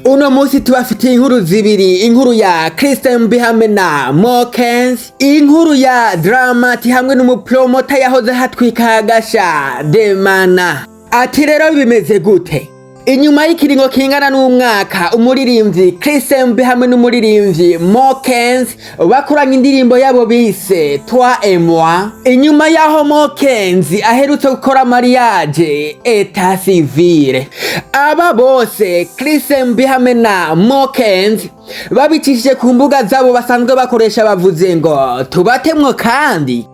Uno musi tubafitiye inkuru zibiri, inkuru ya Kenzie hamwe na Kenzie, inkuru ya Dramati hamwe n'umupromota yahoze hatwika agasha Demana. Ati rero bimeze gute? Inyuma y'ikiringo kingana n'umwaka umuririmbyi Kenzie hamwe n'umuririmbyi Kenzie bakoranye indirimbo yabo bise Toi et moi. Inyuma yaho Kenzie aherutse gukora mariage eta civile. Aba bose Kenzie hamwe na Kenzie babicishije ku mbuga zabo basanzwe bakoresha bavuze ngo tubatemwo kandi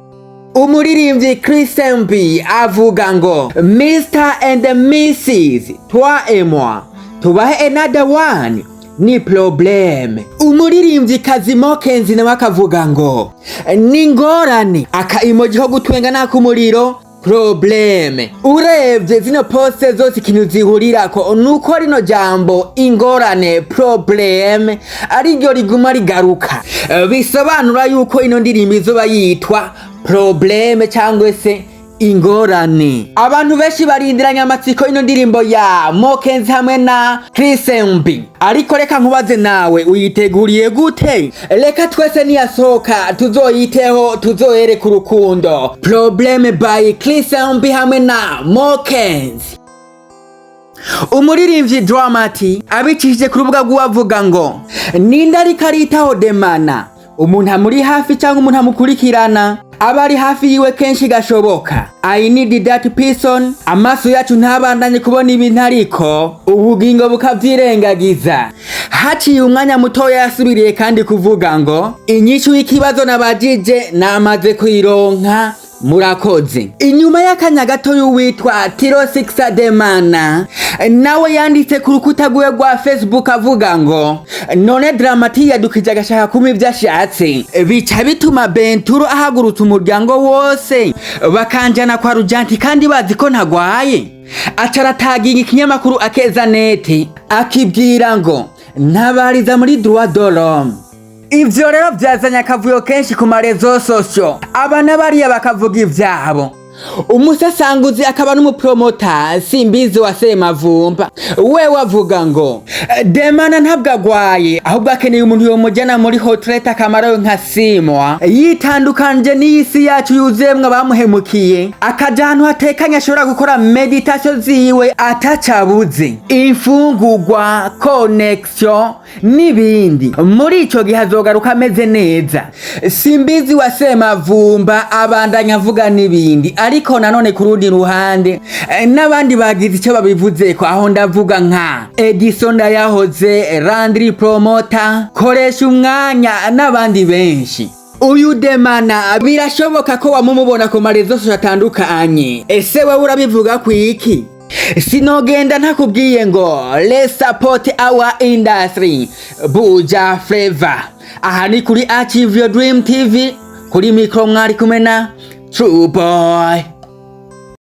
umuririmbyi Kenzie avuga ngo Mr and Mrs Toi et moi tubahe another one ni probleme. Umuririmbyi kazi Kenzie nawe akavuga ngo ni ngorane aka emoji ho gutwenga n'akumuriro probleme. Urebye zino poste zose ikintu zihurirako nuko rino jambo ingorane probleme ari ryo riguma rigaruka, bisobanura yuko ino ndirimbo izoba yitwa probleme cyangwa se ingorane. Abantu benshi barindiranye amatsiko ino ndirimbo ya Kenzie hamwe na Kenzie, ariko reka nkubaze nawe uyiteguriye gute? Reka twese niyasohoka tuzoyiteho, tuzohereka urukundo. Probleme by Kenzie hamwe na Kenzie. Umuririmbyi Dramati abicishije ku rubuga rw'avuga ngo ninda ariko aritaho Demana, umuntu amuri hafi cyangwa umuntu amukurikirana abari hafi yiwe kenshi gashoboka. I need that person. Amaso yacu ntabandanye kubona ibintu ariko ubugingo bukavyirengagiza. Haciye umwanya mutoya yasubiriye kandi kuvuga ngo inyishu y'ikibazo nabajije namaze kuyironka, murakoze. Inyuma y'akanya gato y'uwitwa Tiro 6 Demana nawe yanditse ku rukuta rwe rwa Facebook avuga ngo none Dramati yadukije agashaka kuma ibyo ashatse, bica bituma Benturo ahagurutsa umuryango wose bakanjana kwa Rujanti kandi bazi ko ntagwaye. Acarataginga ikinyamakuru Akeza Net akibwira ngo ntabariza muri droit de l'homme. Ivyo rero byazanye akavuyo kenshi ku marezo sosyo, abana bariya bakavuga ivyabo. Umusasanguzi akaba n'umupromota Simbizi wa Semavumba we wavuga ngo Demana ntabwo agwaye ahubwo akeneye umuntu yomujyana muri hotreta akamarayo nka simwa, yitandukanje n'isi yacu yuzemwe bamuhemukiye, akaja ahantu hatekanye ashobora gukora meditation ziwe atacabuze, imfungurwa, connection n'ibindi. Muri ico gihe azogaruka ameze neza. Simbizi wa Semavumba abandanya avuga n'ibindi, ariko nanone ku rundi ruhande n'abandi bagize icyo babivuze ko, aho ndavuga nka Edison yahoze Landry Promota, Koresha umwanya n'abandi benshi. Uyu Demana birashoboka ko wamumubona ku marezo atandukanye. Ese wewe urabivuga kwiki? Sinogenda ntakubwiye ngo let's support our industry Buja Flavor. Aha ni kuri Achieve Your Dream TV, kuri mikro mwari kumwe na True Boy.